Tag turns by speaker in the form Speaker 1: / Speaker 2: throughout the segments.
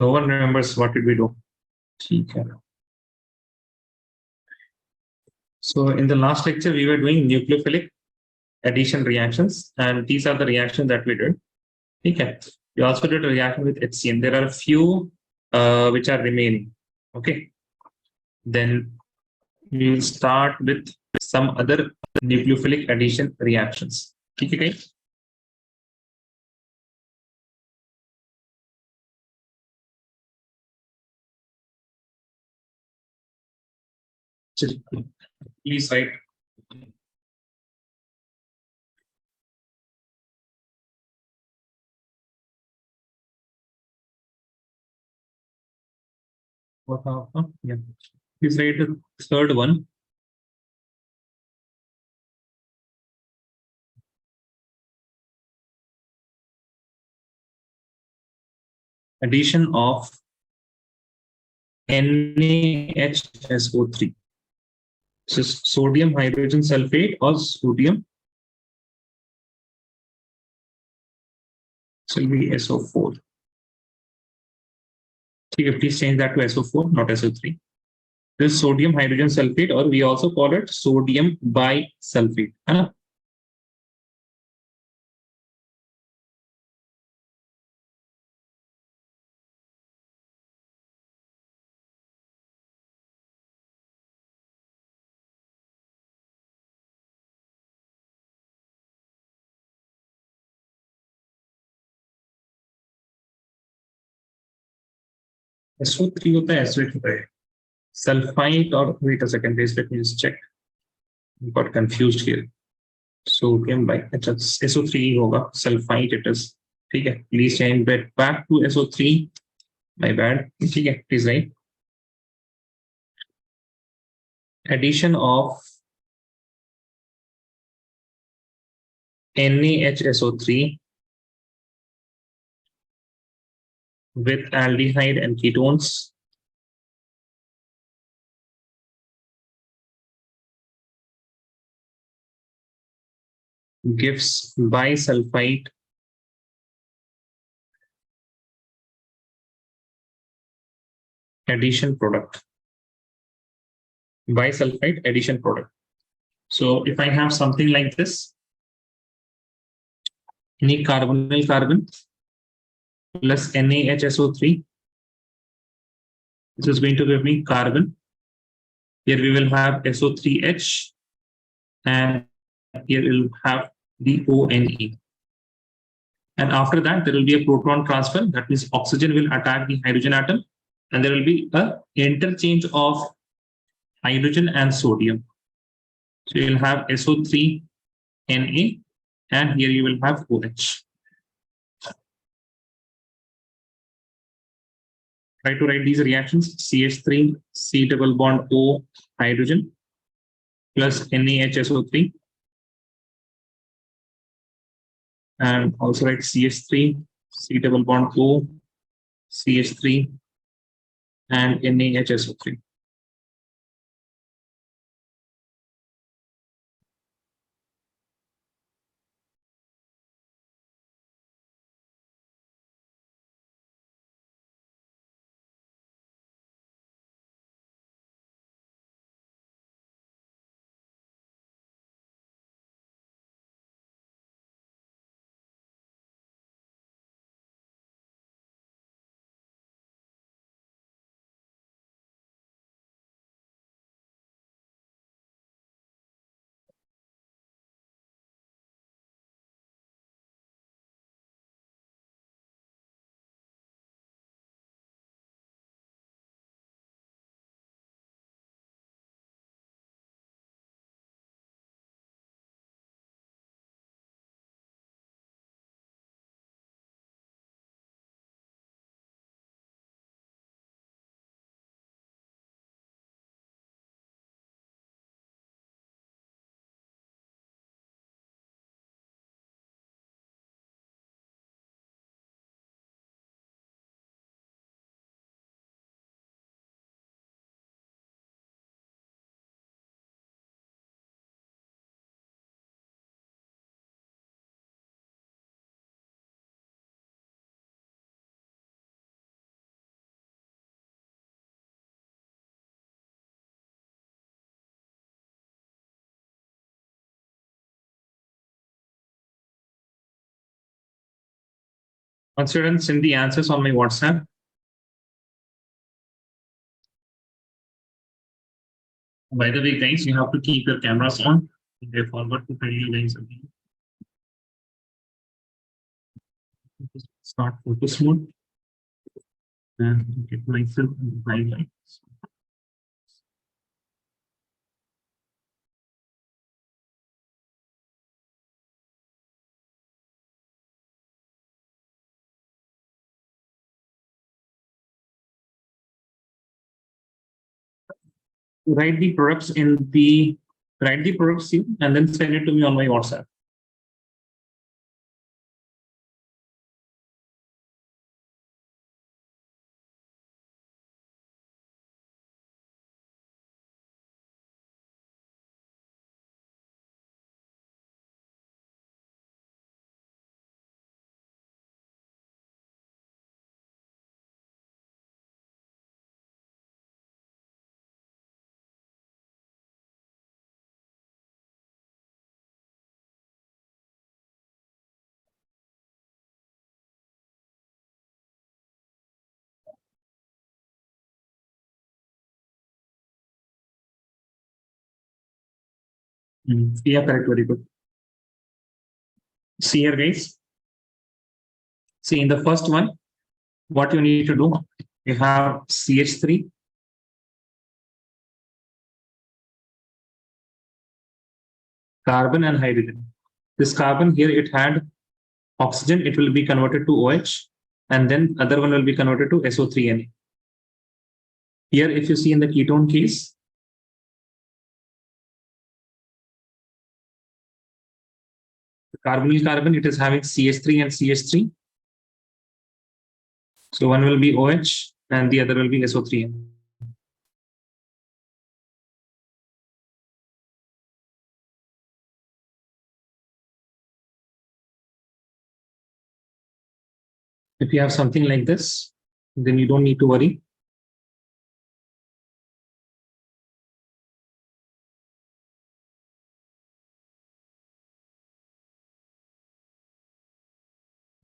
Speaker 1: No one remembers what did we do. Okay. So in the last lecture, we were doing nucleophilic addition reactions, and these are the reactions that we did. Okay. We also did a reaction with HCN. There are a few which are remaining. Okay. Then we will start with some other nucleophilic addition reactions. Okay. Please write. Yeah. Please write the third one. Addition of NaHSO3. So sodium hydrogen sulfate or sodium, so it will be SO4. Okay, please change that to SO4, not SO3. This is sodium hydrogen sulfate, or we also call it sodium bisulfate. SO3 होता है, SO8 होता है. Sulfite or wait a second, please let me just check. I got confused here. Sodium by SO3 होगा, sulfite it is. ठीक है, please change that back to SO3. My bad. ठीक है, please write. Addition of NaHSO3 with aldehyde and ketones gives bisulfite addition product. Bisulfite addition product. So if I have something like this, any carbonyl carbon plus NaHSO3, this is going to give me carbon. Here we will have SO3H, and here we will have the ONE. And after that, there will be a proton transfer. That means oxygen will attack the hydrogen atom, and there will be an interchange of hydrogen and sodium. So you'll have SO3Na, and here you will have OH. Try to write these reactions: CH3, C double bond O hydrogen plus NaHSO3, and also write CH3, C double bond O, CH3, and NaHSO3. Students, send the answers on my WhatsApp. By the way, guys, you have to keep your cameras on. I forgot to tell you guys again. Start focus mode and get myself in the highlights. Write the products in the here and then send it to me on my WhatsApp. Yeah, correct. Very good. See here, guys. See, in the first one, what you need to do, you have CH3, carbon and hydrogen. This carbon here, it had oxygen, it will be converted to OH, and then other one will be converted to SO3Na. Here, if you see in the ketone case, the carbonyl carbon, it is having CH3 and CH3. So one will be OH and the other will be SO3. If you have something like this, then you don't need to worry.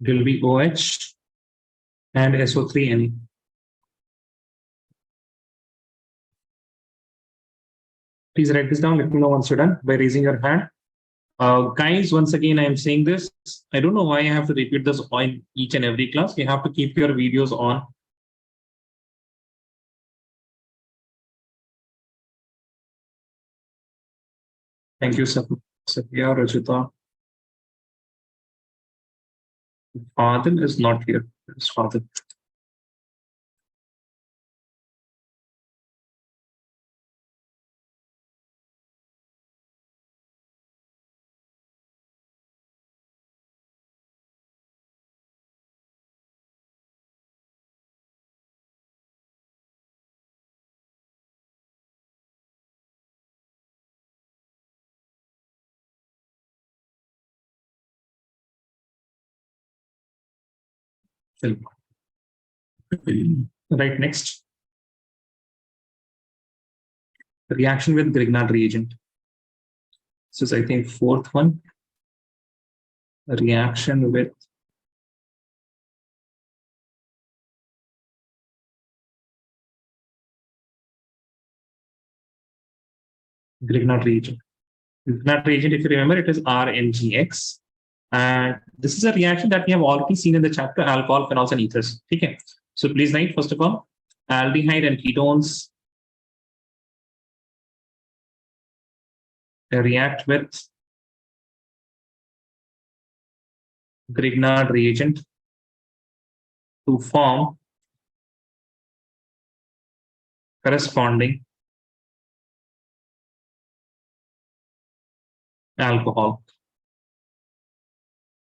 Speaker 1: It will be OH and SO3Na. Please write this down. Let me know once you're done by raising your hand. Guys, once again, I am saying this. I don't know why I have to repeat this in each and every class. You have to keep your videos on. Thank you, Satya, Rajita. Fadil is not here. It's Fadil. Right, next. Reaction with Grignard reagent. This is, I think, fourth one. Reaction with Grignard reagent. Grignard reagent, if you remember, it is RMGX. And this is a reaction that we have already seen in the chapter alcohol, phenols, and ethers. Okay. So please write, first of all, aldehyde and ketones react with Grignard reagent to form corresponding alcohol.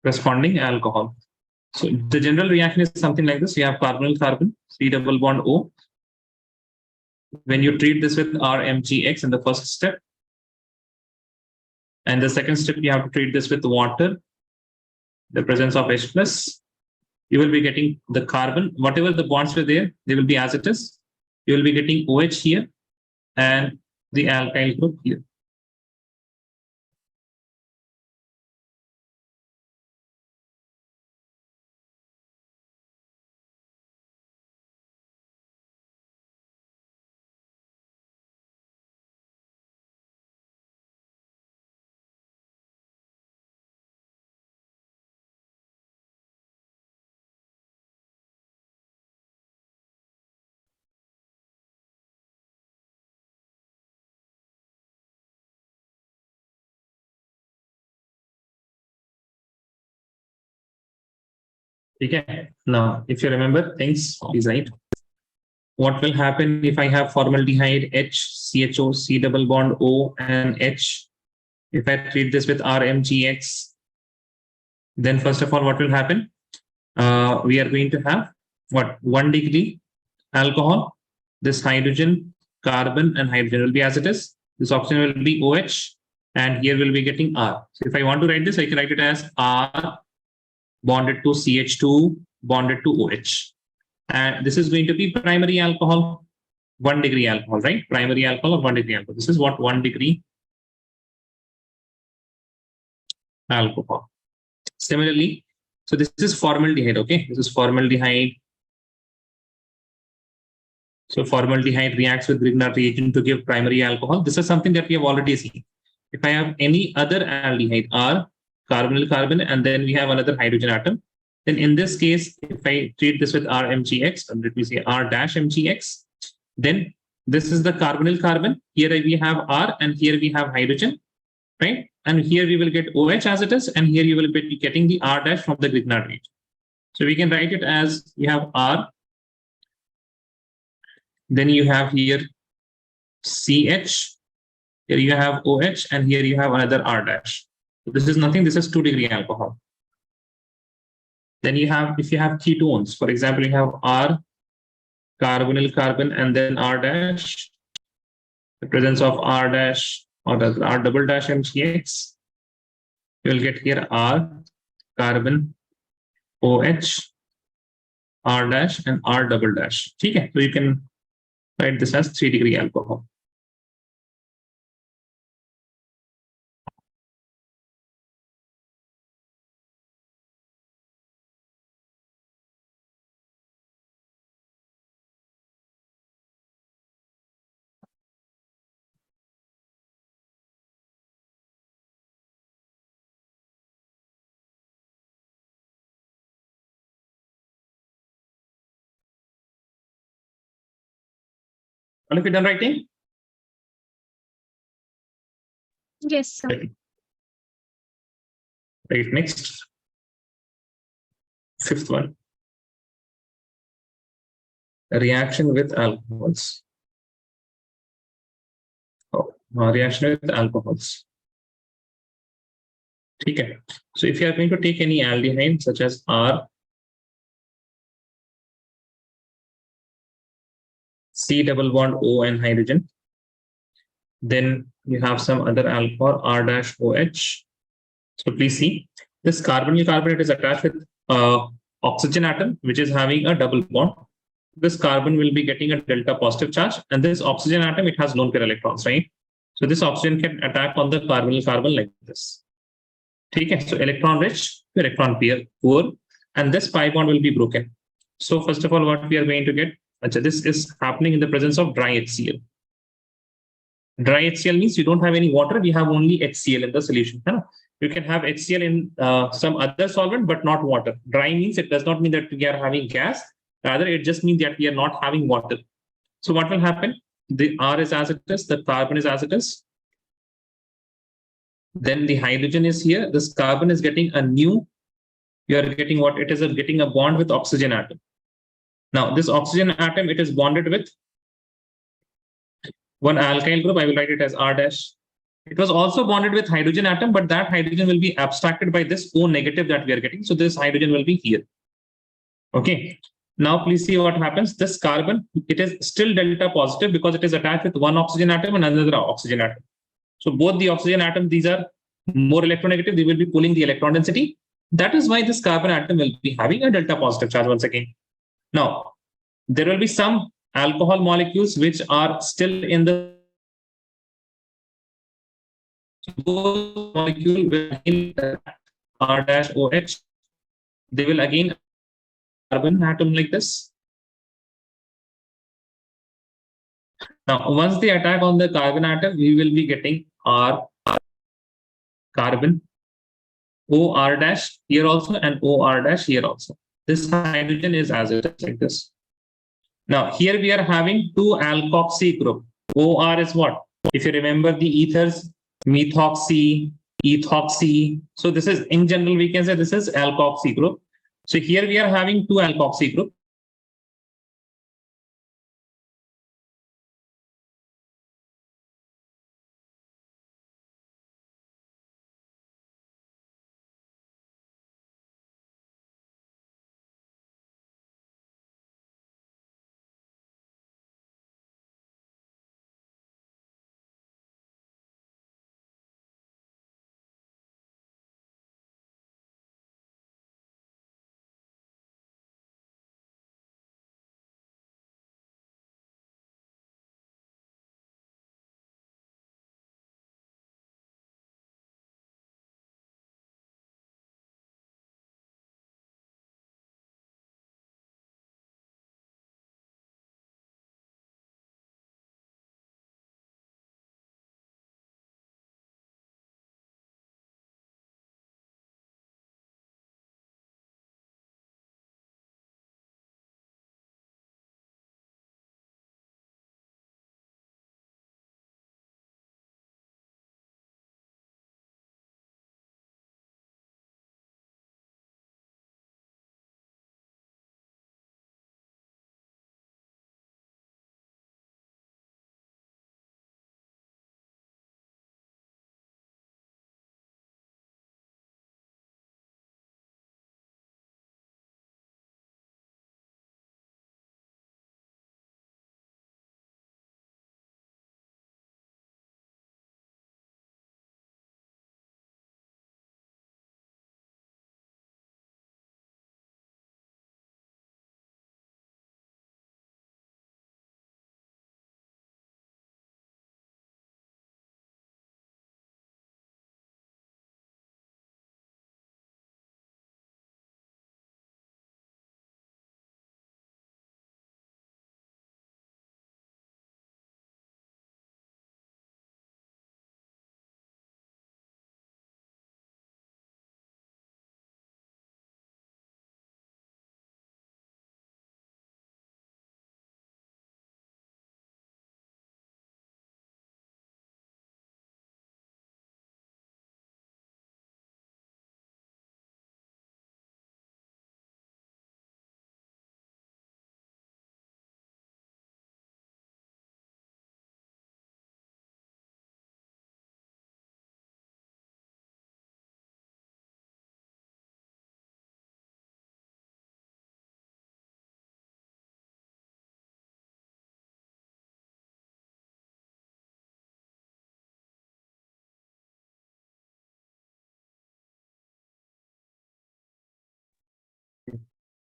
Speaker 1: Corresponding alcohol. So the general reaction is something like this. You have carbonyl carbon, C double bond O. When you treat this with RMGX in the first step, and the second step, you have to treat this with water, the presence of H plus, you will be getting the carbon, whatever the bonds were there, they will be as it is. You will be getting OH here and the alkyl group here. Okay. Now, if you remember things, please write. What will happen if I have formaldehyde H, CHO, C double bond O, and H? If I treat this with RMGX, then first of all, what will happen? We are going to have what? 1 degree alcohol. This hydrogen, carbon, and hydrogen will be as it is. This oxygen will be OH, and here we'll be getting R. So if I want to write this, I can write it as R bonded to CH2 bonded to OH. And this is going to be primary alcohol, 1 degree alcohol, right? Primary alcohol or 1 degree alcohol. This is what 1 degree alcohol. Similarly, so this is formaldehyde, okay? This is formaldehyde. So formaldehyde reacts with Grignard reagent to give primary alcohol. This is something that we have already seen. If I have any other aldehyde, R, carbonyl carbon, and then we have another hydrogen atom, then in this case, if I treat this with RMGX, let me say R dash MGX, then this is the carbonyl carbon. Here we have R and here we have hydrogen, right? And here we will get OH as it is, and here you will be getting the R dash from the Grignard reagent. So we can write it as you have R, then you have here CH, here you have OH, and here you have another R dash. So this is nothing, this is 2 degree alcohol. Then you have, if you have ketones, for example, you have R, carbonyl carbon, and then R dash, the presence of R dash or the R double dash MCX, you will get here R, carbon, OH, R dash, and R double dash. Okay, so you can write this as 3 degree alcohol. All of you done writing?
Speaker 2: Yes, sir.
Speaker 1: Right, next. 5th one. A reaction with alcohols. Reaction with alcohols. Okay. So if you are going to take any aldehyde such as R, C double bond O and hydrogen, then you have some other alcohol R dash OH. So please see this carbonyl carbonate is attached with oxygen atom, which is having a double bond. This carbon will be getting a delta positive charge, and this oxygen atom, it has lone pair electrons, right? So this oxygen can attack on the carbonyl carbon like this. Okay, so electron rich to electron poor, and this pi bond will be broken. So first of all, what we are going to get, this is happening in the presence of dry HCl. Dry HCl means you don't have any water, we have only HCl in the solution. You can have HCl in some other solvent, but not water. Dry means it does not mean that we are having gas, rather it just means that we are not having water. So what will happen? The R is as it is, the carbon is as it is. Then the hydrogen is here. This carbon is getting a new, you are getting what it is, getting a bond with oxygen atom. Now this oxygen atom, it is bonded with one alkyl group. I will write it as R dash. It was also bonded with hydrogen atom, but that hydrogen will be abstracted by this O negative that we are getting. So this hydrogen will be here. Okay. Now please see what happens. This carbon, it is still delta positive because it is attached with one oxygen atom and another oxygen atom. So both the oxygen atoms, these are more electronegative. They will be pulling the electron density. That is why this carbon atom will be having a delta positive charge once again. Now, there will be some alcohol molecules which are still in the molecule will R dash OH. They will again carbon atom like this. Now, once they attack on the carbon atom, we will be getting R carbon, OR dash here also, and OR dash here also. This hydrogen is as it is like this. Now, here we are having two alkoxy group. OR is what? If you remember the ethers, methoxy, ethoxy. So this is, in general, we can say this is alkoxy group. So here we are having two alkoxy group.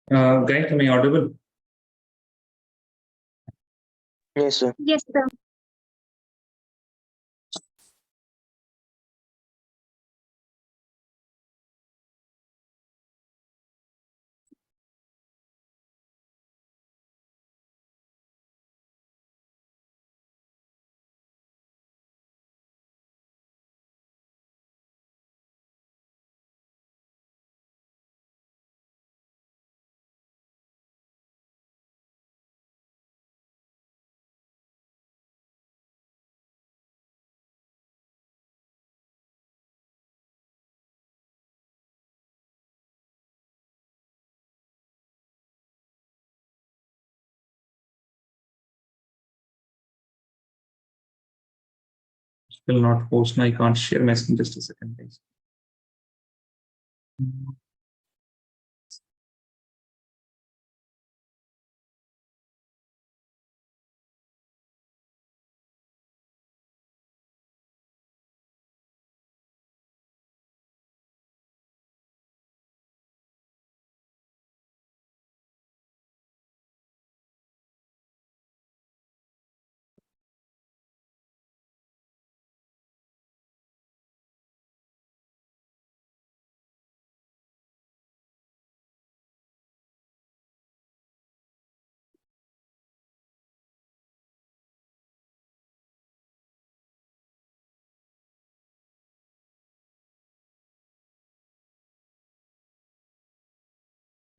Speaker 1: Guys, am I audible?
Speaker 3: Yes, sir.
Speaker 2: Yes, sir.
Speaker 1: Will not post. I can't share my screen. Just a second, please.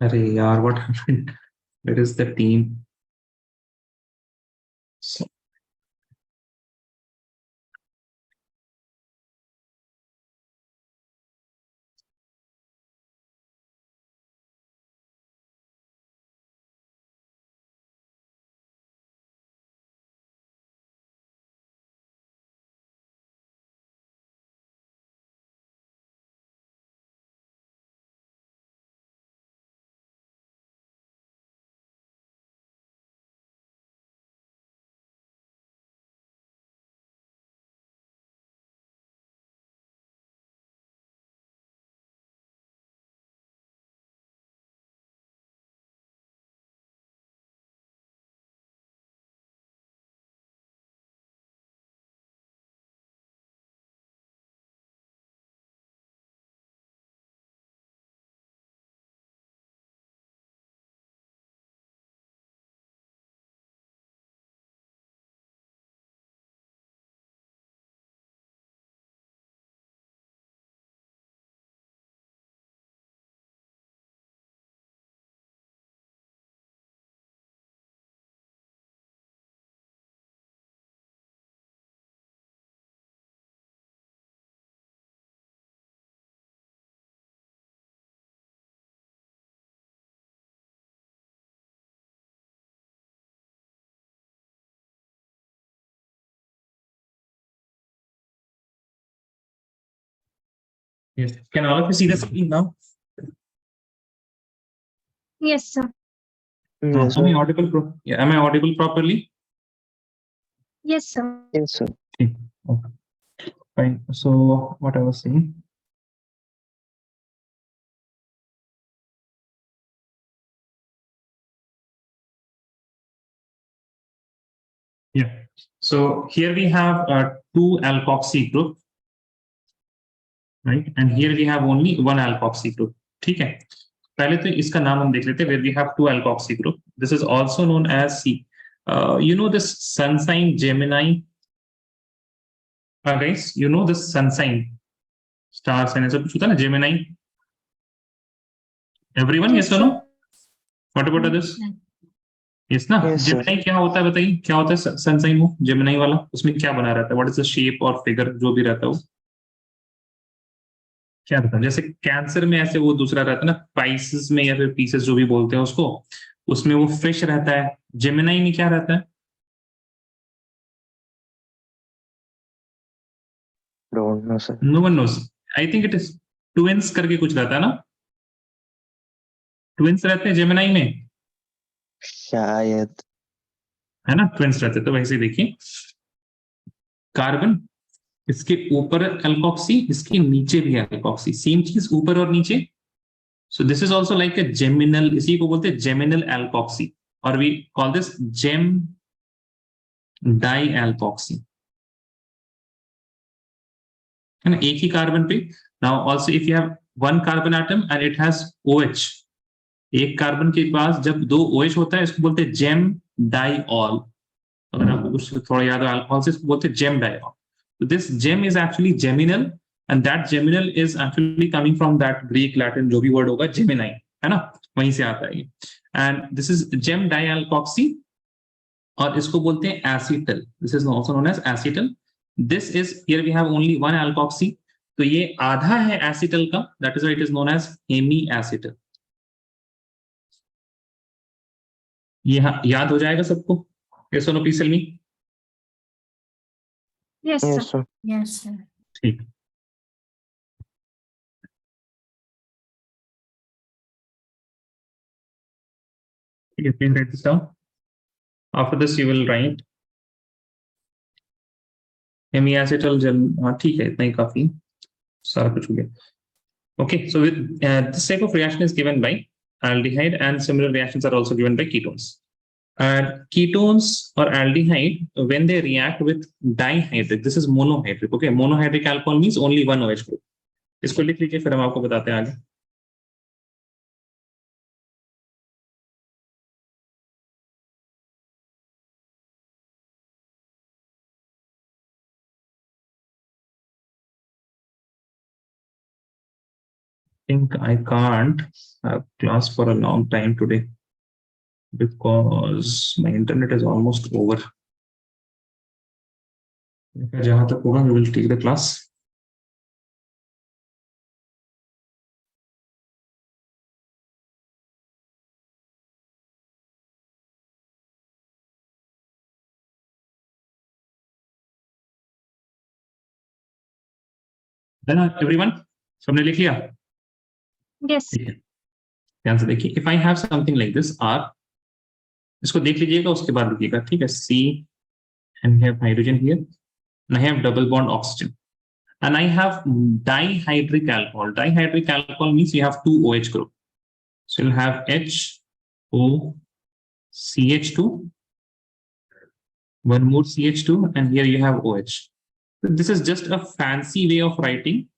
Speaker 1: Arey yaar, what happened? Where is the team? So, Yes. Can all of you see the screen now?
Speaker 2: Yes, sir.
Speaker 3: Yes,
Speaker 1: Am I
Speaker 3: sir.
Speaker 1: audible? Yeah. Am I audible properly?
Speaker 2: Yes, sir.
Speaker 3: Yes, sir.
Speaker 1: Okay. Okay. Fine. So what I was saying. Yeah. So here we have two alkoxy group, right? And here we have only one alkoxy group. ठीक है. पहले तो इसका नाम हम देख लेते हैं. Where we have two alkoxy group. This is also known as C. You know this sun sign Gemini. Guys, you know this sun sign, star sign ऐसा कुछ होता है ना Gemini. Everyone, yes or no? What about others? Yes ना.
Speaker 3: Yes, sir.
Speaker 1: Gemini क्या होता है बताइए. क्या होता है sun sign वो Gemini वाला. उसमें क्या बना रहता है? What is the shape और figure जो भी रहता है वो? क्या रहता है? जैसे कैंसर में ऐसे वो दूसरा रहता है ना, स्पाइसेस में या फिर पीसेस जो भी बोलते हैं उसको, उसमें वो फिश रहता है. जेमिनाई में क्या रहता है?
Speaker 3: Don't know, sir.
Speaker 1: No one knows. I think it is twins करके कुछ रहता है ना. ट्विंस रहते हैं जेमिनाई में,
Speaker 3: शायद.
Speaker 1: है ना. ट्विंस रहते हैं. तो वैसे ही देखिए, कार्बन इसके ऊपर अल्कोक्सी, इसके नीचे भी अल्कोक्सी, सेम चीज ऊपर और नीचे. So this is also like a geminal, इसी को बोलते हैं geminal alkoxy, or we call this gem dialkoxy. है ना, एक ही कार्बन पे. Now also if you have one carbon atom and it has OH, एक कार्बन के पास जब दो OH होता है इसको बोलते हैं gem diol. अगर आपको कुछ थोड़ा याद हो अल्कोहल से, इसको बोलते हैं gem diol. So this gem is actually geminal, and that geminal is actually coming from that Greek Latin जो भी word होगा Gemini, है ना, वहीं से आता है ये. And this is gem dialkoxy, और इसको बोलते हैं acetal. This is also known as acetal. This is, here we have only one alkoxy, तो ये आधा है acetal का. That is why it is known as hemiacetal. ये याद हो जाएगा सबको? Yes or no, please tell me.
Speaker 2: Yes,
Speaker 3: Yes,
Speaker 2: sir.
Speaker 3: sir.
Speaker 2: Yes, sir.
Speaker 1: ठीक. Okay, please write this down. After this, you will write hemiacetal gel. ठीक है, इतना ही काफी, सारा कुछ हो गया. Okay, so with this type of reaction is given by aldehyde, and similar reactions are also given by ketones. And ketones or aldehyde, when they react with dihydric, this is monohydric. Okay, monohydric alcohol means only one OH group. इसको लिख लीजिए, फिर हम आपको बताते हैं आगे. Think I can't have class for a long time today because my internet is almost over. जहां तक होगा, we will take the class. Then everyone, सबने लिख लिया?
Speaker 2: Yes.
Speaker 1: ध्यान से देखिए. If I have something like this R, इसको देख लीजिएगा, उसके बाद लिखिएगा. ठीक है. C, and we have hydrogen here, and I have double bond oxygen, and I have dihydric alcohol. Dihydric alcohol means you have two OH group. So you'll have HOCH2, one more CH2, and here you have OH. So this is just a fancy way of writing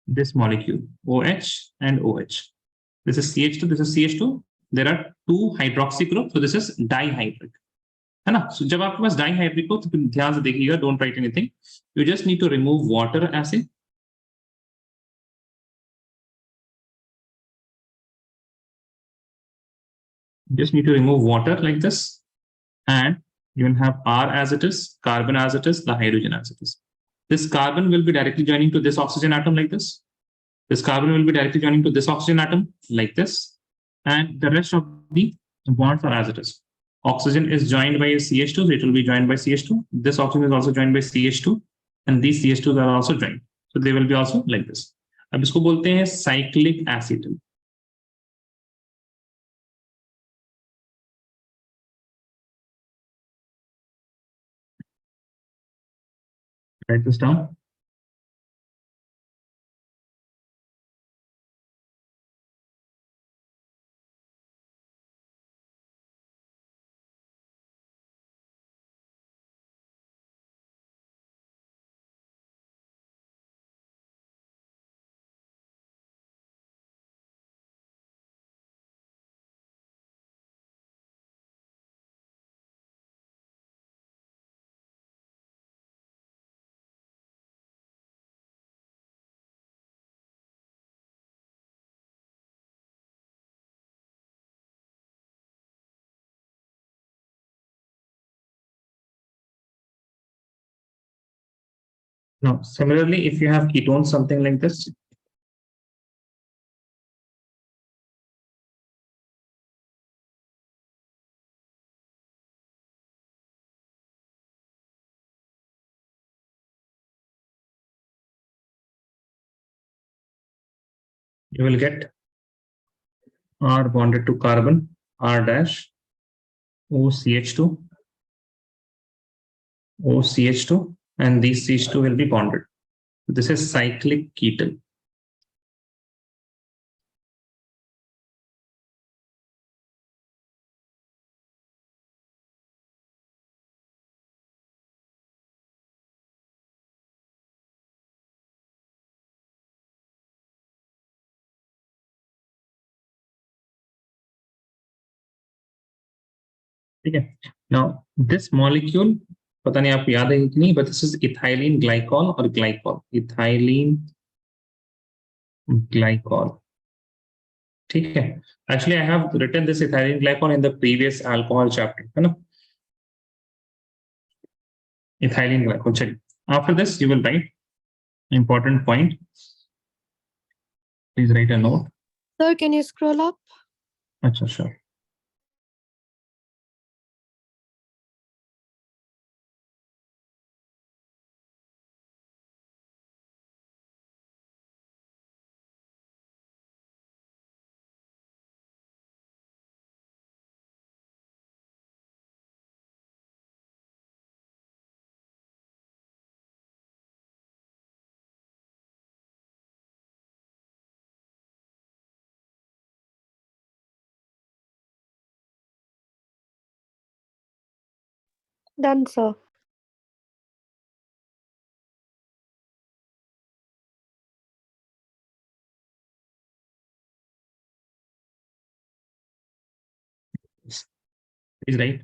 Speaker 1: this molecule, OH and OH. This is CH2, this is CH2. There are two hydroxy groups, so this is dihydric. है ना. So जब आपके पास dihydric हो तो ध्यान से देखिएगा, don't write anything. You just need to remove water acid. Just need to remove water like this, and you will have R as it is, carbon as it is, the hydrogen as it is. This carbon will be directly joining to this oxygen atom like this. This carbon will be directly joining to this oxygen atom like this, and the rest of the bonds are as it is. Oxygen is joined by a CH2, so it will be joined by CH2. This oxygen is also joined by CH2, and these CH2s are also joined. So they will be also like this. अब इसको बोलते हैं cyclic acetal. Write this down. Now, similarly, if you have ketones, something like this, you will get R bonded to carbon, R dash, OCH2, OCH2, and these CH2 will be bonded. This is cyclic ketal. ठीक है. Now this molecule, पता नहीं आपको याद है कि नहीं, but this is ethylene glycol or glycol. Ethylene glycol. ठीक है. Actually, I have written this ethylene glycol in the previous alcohol chapter, है ना? Ethylene glycol. चलिए. After this, you will write important point. Please write a note.
Speaker 4: Sir, can you scroll up?
Speaker 1: अच्छा, sure.
Speaker 4: Done, sir.
Speaker 1: Please write.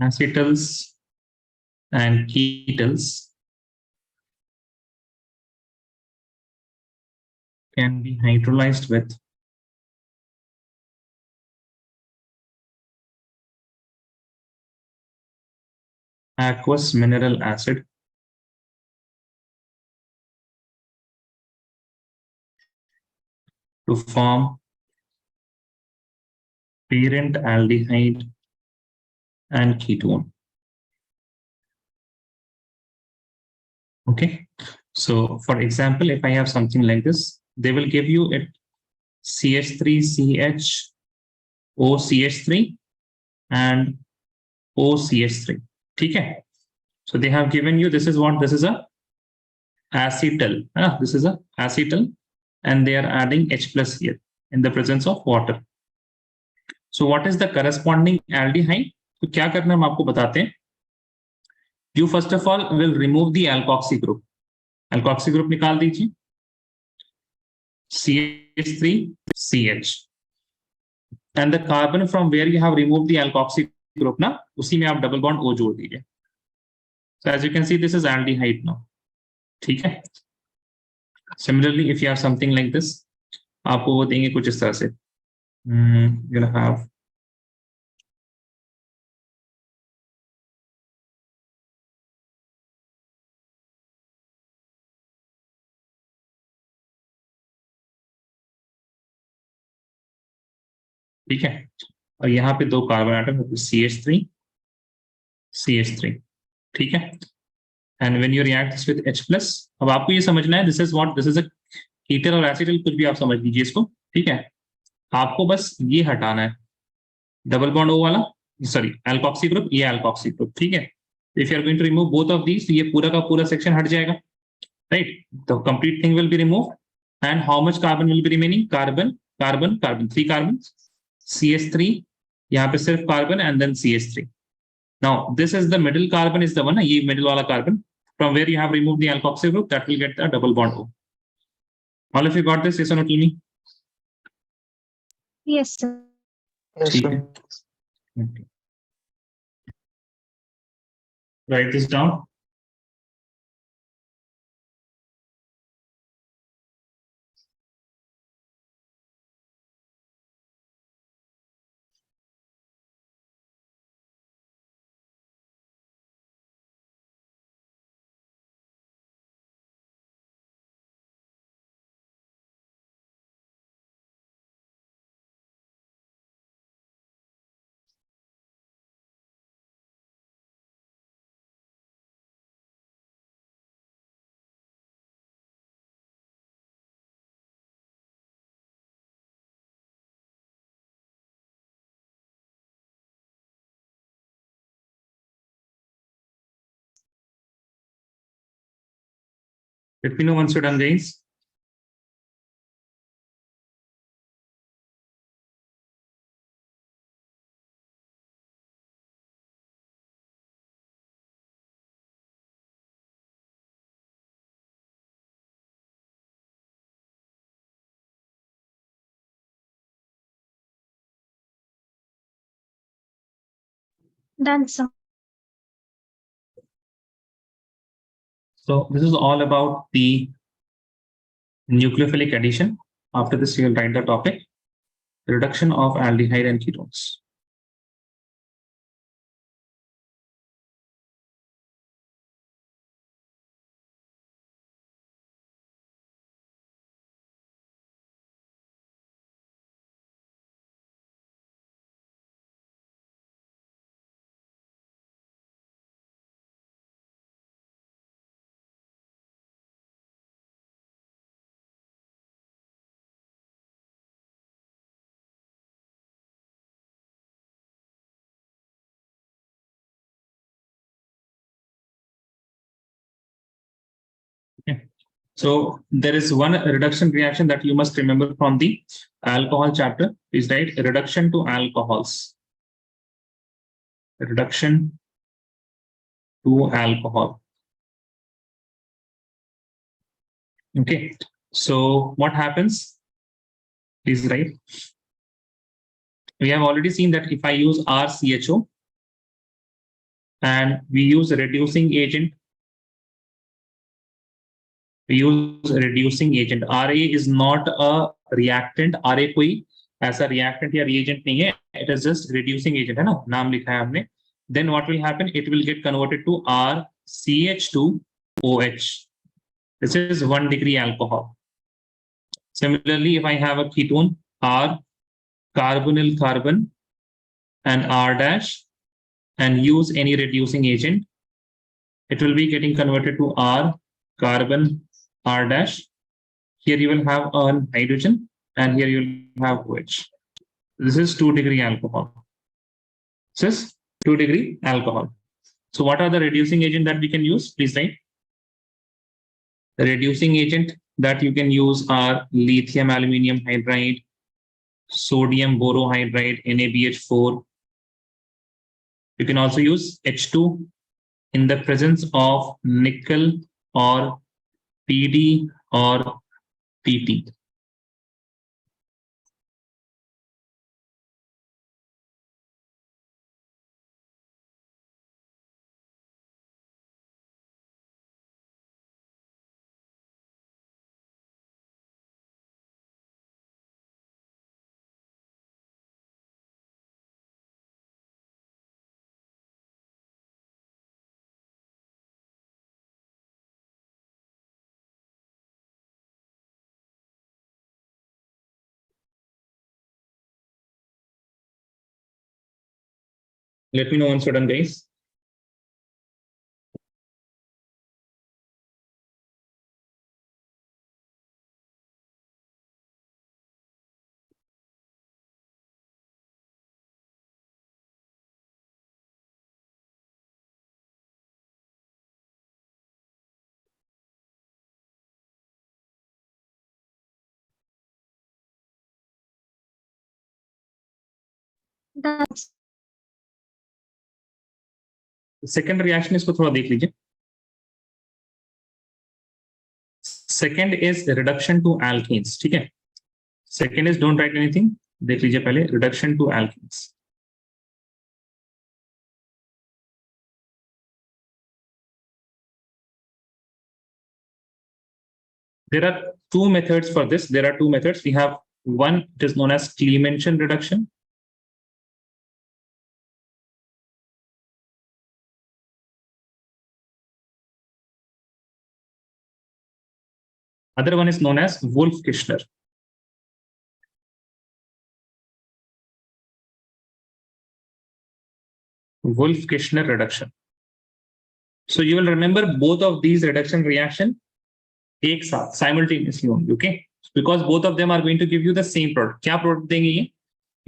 Speaker 1: Acetals and ketals can be hydrolyzed with aqueous mineral acid to form parent aldehyde and ketone. Okay. So for example, if I have something like this, they will give you it CH3CH, OCH3 and OCH3. Okay. So they have given you, this is what, this is a acetal. This is a acetal, and they are adding H plus here in the presence of water. So what is the corresponding aldehyde? तो क्या करना हम आपको बताते हैं. You first of all will remove the alkoxy group. Alkoxy group निकाल दीजिए. CH3CH. And the carbon from where you have removed the alkoxy group ना, उसी में आप double bond O जोड़ दीजिए. So as you can see, this is aldehyde now. ठीक है. Similarly, if you have something like this, आपको वो देंगे कुछ इस तरह से. You'll have ठीक है. और यहाँ पे 2 कार्बन आटम CH3 CH3, ठीक है। And when you react this with H+, अब आपको ये समझना है दिस इज अ कीटन और एसिटल, कुछ भी आप समझ लीजिए इसको, ठीक है। आपको बस ये हटाना है, डबल बॉन्ड O वाला, सॉरी एल्कोक्सी ग्रुप, ये एल्कोक्सी ग्रुप, ठीक है। If you are going to remove both of these, ये पूरा का पूरा सेक्शन हट जाएगा, right. The complete thing will be remove and how much carbon will be remaining, carbon carbon carbon, 3 carbon, CH3, यहाँ पे सिर्फ carbon and then CH3. Now this is the middle carbon is the one, ये middle वाला carbon from where you have removed the alkoxy group, that will get the double bond O. All of you got this? Yes or no? Tell me.
Speaker 2: Yes, sir.
Speaker 3: Yes,
Speaker 1: ठीक
Speaker 3: sir.
Speaker 1: है. Okay. Write this down. Let me know once you're done, guys.
Speaker 2: Done, sir.
Speaker 1: So this is all about the nucleophilic addition. After this, you will write the topic, reduction of aldehyde and ketones. Okay. So there is one reduction reaction that you must remember from the alcohol chapter, is right, reduction to alcohols. Reduction to alcohol. Okay. So what happens? Please write. We have already seen that if I use RCHO and we use a reducing agent, RA is not a reactant. RA कोई ऐसा reactant या reagent नहीं है. It is just reducing agent, है ना? नाम लिखा है हमने. Then what will happen? It will get converted to RCH2OH. This is 1 degree alcohol. Similarly, if I have a ketone, R carbonyl carbon and R dash, and use any reducing agent, it will be getting converted to R carbon R dash. Here you will have a hydrogen and here you will have OH. This is 2 degree alcohol. This is 2 degree alcohol. So what are the reducing agent that we can use? Please write. The reducing agent that you can use are lithium aluminium hydride, sodium borohydride, NaBH4. You can also use H2 in the presence of nickel or PD or PT. Let me know once you're done, guys.
Speaker 2: That's
Speaker 1: second reaction इसको थोड़ा देख लीजिए. Second is reduction to alkenes. ठीक है, second is don't write anything, देख लीजिए पहले reduction to alkenes. There are two methods for this. There are two methods. We have one, it is known as Clemenson reduction. Other one is known as Wolff-Kishner. Wolff-Kishner reduction. So you will remember both of these reduction reaction एक साथ simultaneously only, okay? Because both of them are going to give you the same product. क्या product देंगे ये?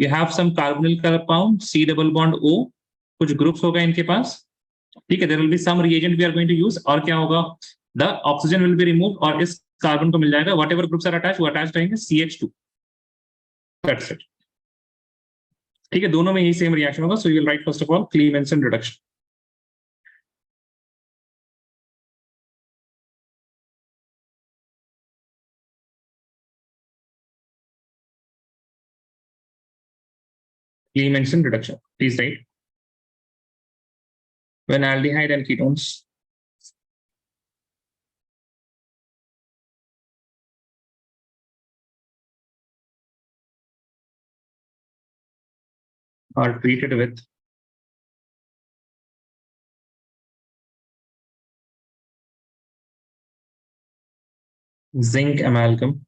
Speaker 1: You have some carbonyl compound, C double bond O, कुछ groups होगा इनके पास. ठीक है, there will be some reagent we are going to use. और क्या होगा? The oxygen will be removed और इस कार्बन को मिल जाएगा. Whatever groups are attached, वो attached रहेंगे CH2. That's it. ठीक है, दोनों में यही सेम रिएक्शन होगा. So you will write first of all Clemenson reduction. Clemenson reduction. Please write. When aldehyde and ketones are treated with zinc amalgam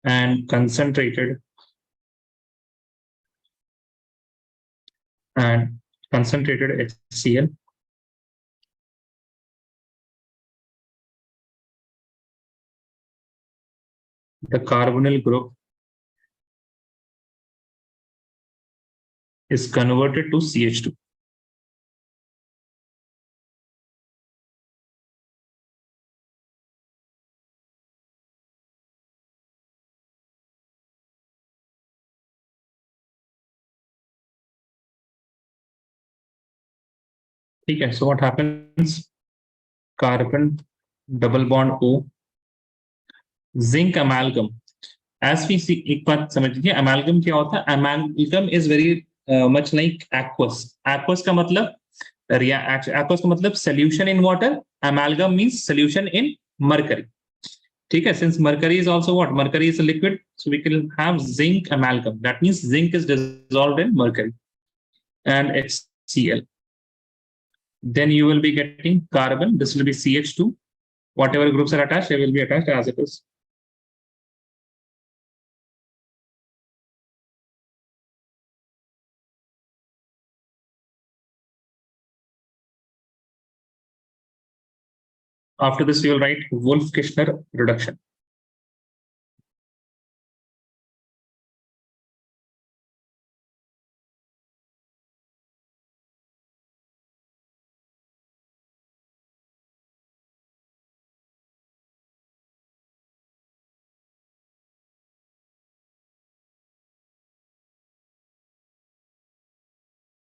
Speaker 1: and concentrated HCl, the carbonyl group is converted to CH2. ठीक है, so what happens? Carbon double bond O, zinc amalgam. As we see, एक बात समझ लीजिए, amalgam क्या होता है? Amalgam is very much like aqueous. Aqueous का मतलब aqueous का मतलब solution in water. Amalgam means solution in mercury. ठीक है, since mercury is also what? Mercury is a liquid, so we can have zinc amalgam. That means zinc is dissolved in mercury and HCl. Then you will be getting carbon. This will be CH2. Whatever groups are attached, they will be attached as it is. After this, you will write Wolff-Kishner reduction.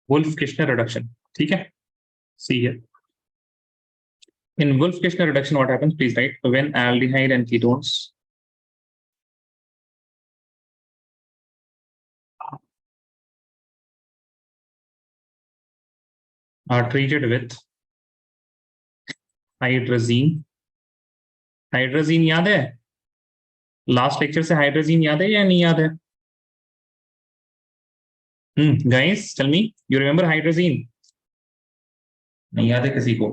Speaker 1: Wolff-Kishner reduction. ठीक है? See here. In Wolff-Kishner reduction, what happens? Please write when aldehyde and ketones are treated with hydrazine. Hydrazine याद है? Last lecture से hydrazine याद है या नहीं याद है? Guys tell me, you remember hydrogen? नहीं याद है किसी को?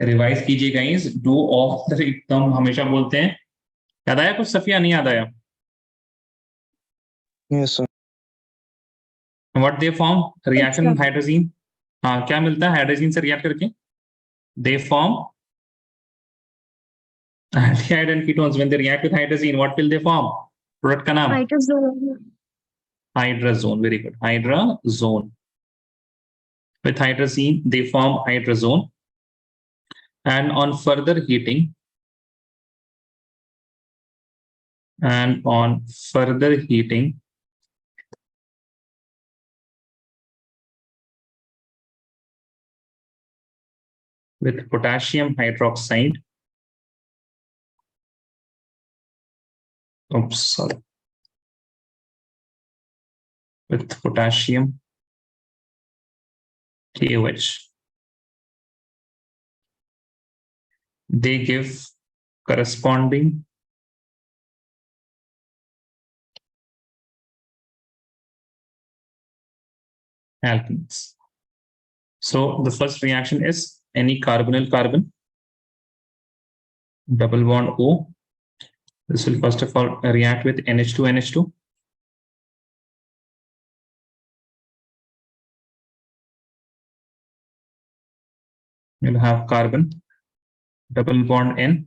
Speaker 1: रिवाइज कीजिए गाइस. डू ऑफ एकदम हमेशा बोलते हैं. याद आया कुछ सफिया? नहीं याद आया?
Speaker 3: Yes, sir.
Speaker 1: What they form? Reaction
Speaker 2: sir.
Speaker 1: with hydrazine. हाँ, क्या मिलता है हाइड्रोजन से रिएक्ट करके? They form aldehyde and ketones. When they react with hydrazine, what will they form? Product का नाम?
Speaker 2: Hydrazone.
Speaker 1: Hydrazone. Very good. Hydrazone. With hydrazine, they form hydrazone. And on further heating, with potassium hydroxide, with potassium KOH, they give corresponding alkenes. So the first reaction is any carbonyl carbon, double bond O. This will first of all react with NH2NH2. You'll have carbon, double bond N,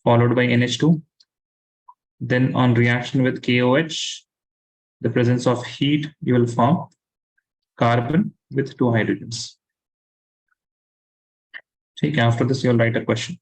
Speaker 1: followed by NH2. Then on reaction with KOH, the presence of heat, you will form carbon with two hydrogens. Okay, after this, you'll write a question.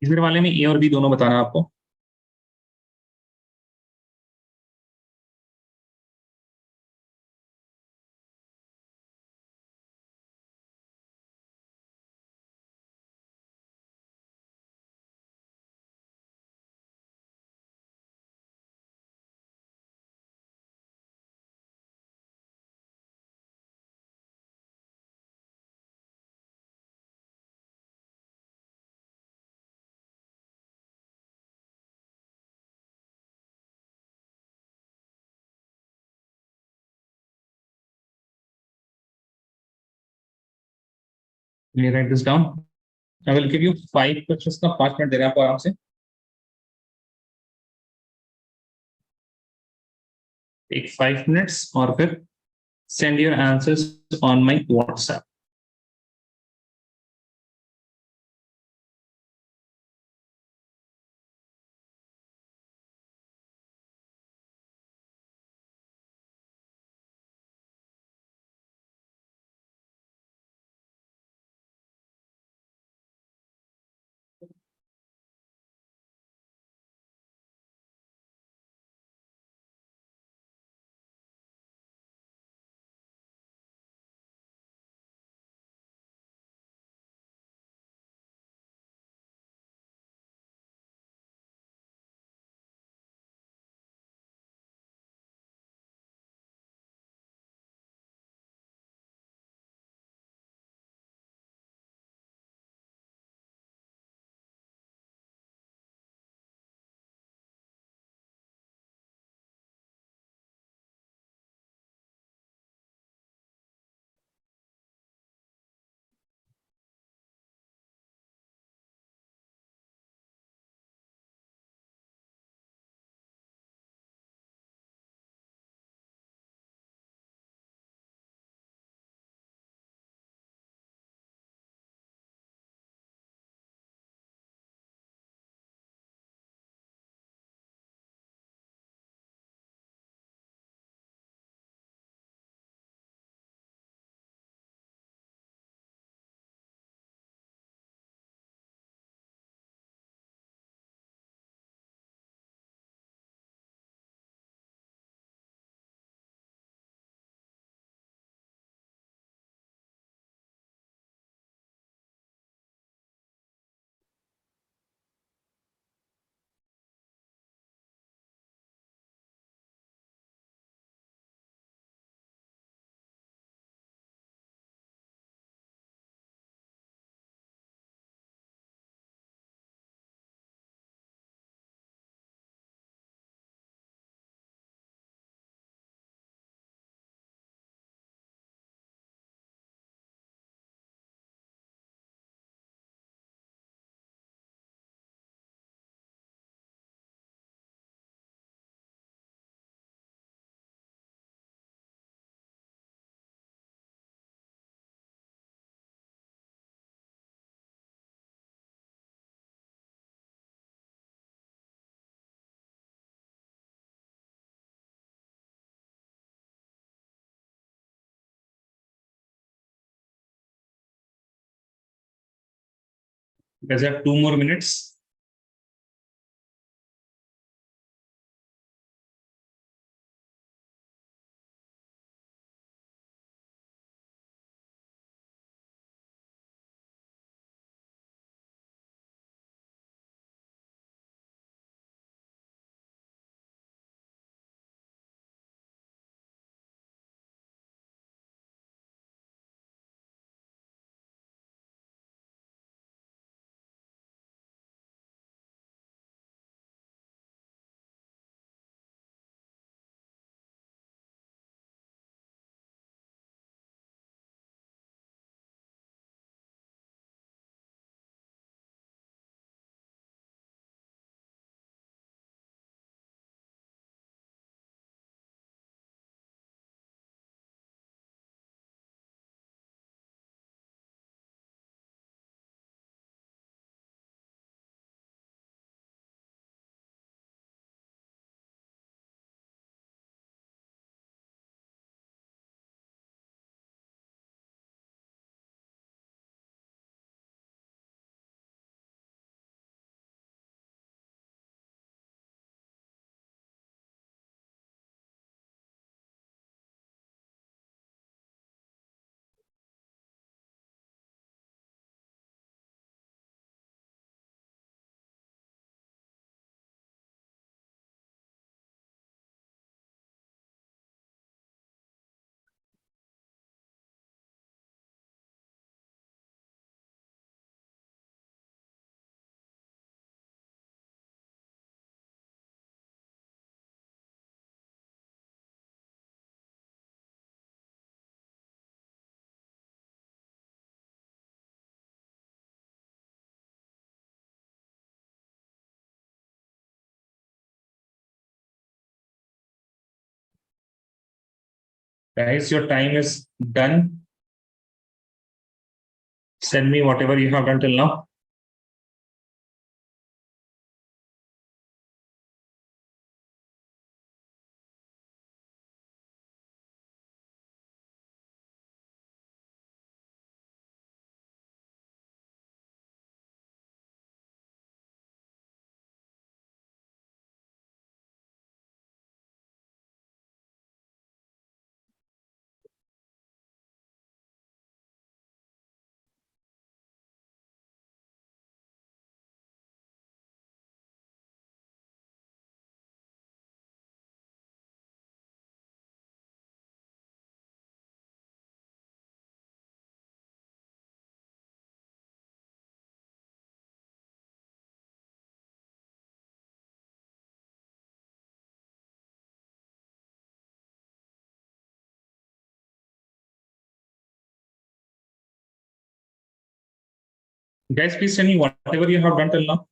Speaker 1: तीसरे वाले में ए और B दोनों बताना आपको. Will you write this down? I will give you 5 questions का 5 minute दे रहे हैं आपको आराम से. Take 5 minutes और फिर send your answers on my WhatsApp. Guys, you have 2 more minutes. Guys, your time is done. Send me whatever you have done till now. Guys, please send me whatever you have done till now.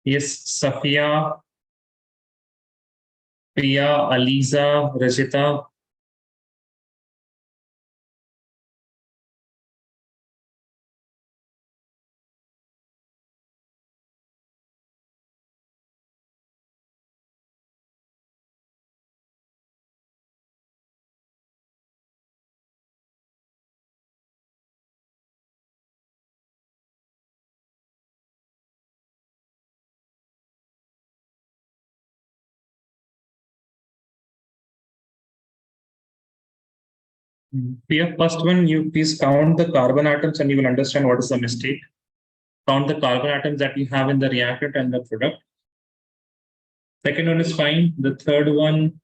Speaker 1: Yes, Safia, Priya, Aliza, Rajita. Priya, first one, you please count the carbon atoms and you will understand what is the mistake. Count the carbon atoms that you have in the reactant and the product. Second one is fine. The third one,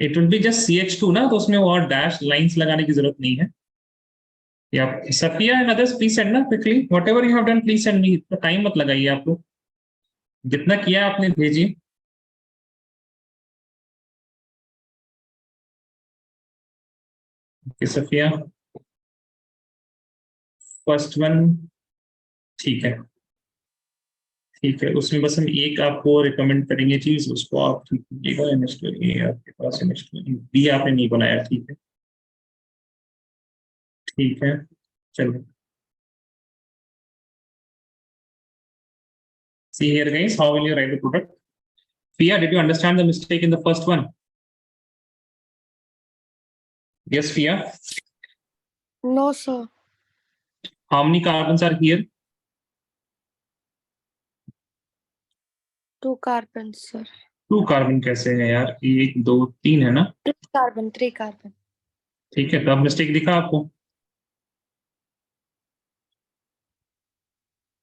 Speaker 1: it will be just CH2 ना, तो उसमें और dash lines लगाने की जरूरत नहीं है. Yeah, Safiya and others, please send ना quickly. Whatever you have done, please send me. तो टाइम मत लगाइए आप लोग. जितना किया आपने भेजिए. Okay, Safiya. First one, ठीक है. ठीक है, उसमें बस हम एक आपको रिकमेंड करेंगे चीज, उसको आप ठीक कीजिएगा. आपके पास बी आपने नहीं बनाया, ठीक है. ठीक है, चलो. See here, guys, how will you write the product? Fia, did you understand the mistake in the first one? Yes, Fia.
Speaker 4: No, sir.
Speaker 1: How many carbons are here?
Speaker 4: 2 carbons, sir.
Speaker 1: 2 carbon कैसे है यार? 1 2 3 है ना?
Speaker 4: 3 carbon.
Speaker 1: ठीक है, तो अब mistake दिखा आपको.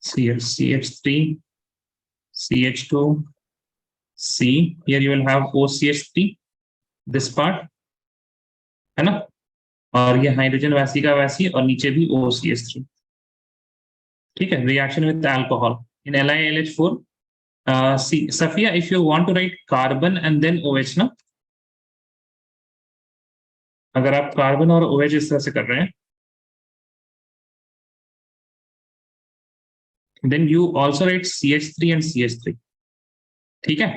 Speaker 1: CH3, CH2, C. Here you will have OCH3. This part है ना? और ये हाइड्रोजन वैसी का वैसी और नीचे भी OCH3. ठीक है, reaction with alcohol in LiLH4. Safia, if you want to write carbon and then OH ना, अगर आप कार्बन और OH इस तरह से कर रहे हैं, then you also write CH3 and CH3. ठीक है,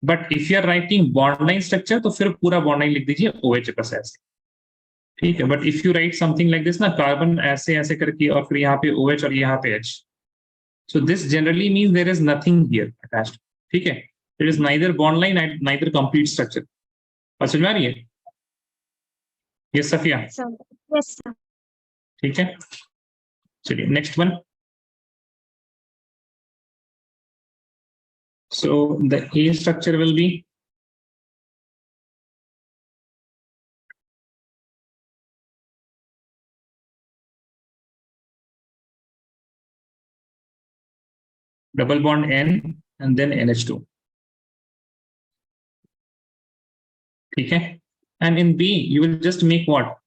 Speaker 1: but if you are writing bond line structure तो फिर पूरा बॉन्ड लाइन लिख दीजिए OH बस ऐसे. ठीक है, but if you right something like this ना, कार्बन ऐसे ऐसे करके और फिर यहाँ पे OH और यहाँ पे H, so this generally means there is nothing here attached. ठीक है, there is neither bond line neither complete structure. बात समझ में आ रही है? Yes, Safia.
Speaker 2: Sir. Yes, sir.
Speaker 1: ठीक है, चलिए next one. So the A structure will be double bond N and then NH2. ठीक है, and in B you will just make what?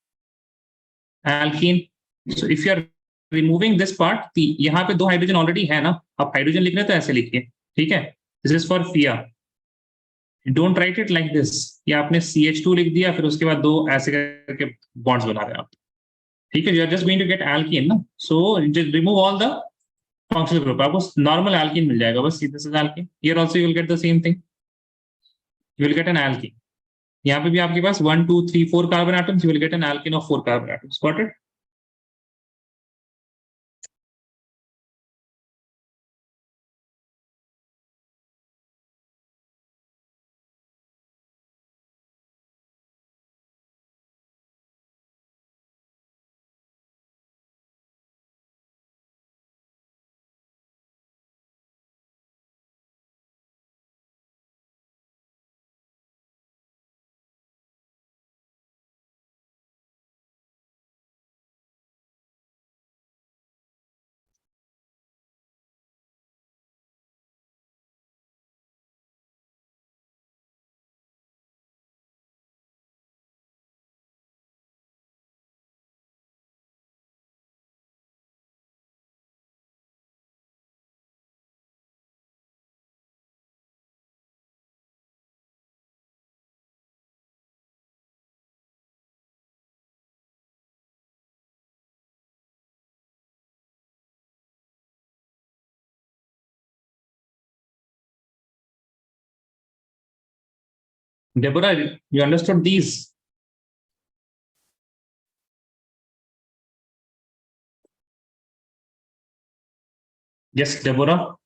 Speaker 1: Alkene. So if you are removing this part, यहाँ पे 2 hydrogen already है ना, आप hydrogen लिख रहे तो ऐसे लिखिए. ठीक है, this is for Fia. Don't write it like this. ये आपने CH2 लिख दिया फिर उसके बाद 2 ऐसे करके बॉन्ड्स बना रहे हैं आप. ठीक है, you are just going to get alkene ना, so just remove all the functional group. आपको नॉर्मल एल्कीन मिल जाएगा बस. This is alkene. Here also you will get the same thing, you will get an alkene. यहाँ पे भी आपके पास 1 2 3 4 carbon atoms, you will get an alkene of 4 carbon atoms. Got it? Deborah, you understood these? Yes, Deborah.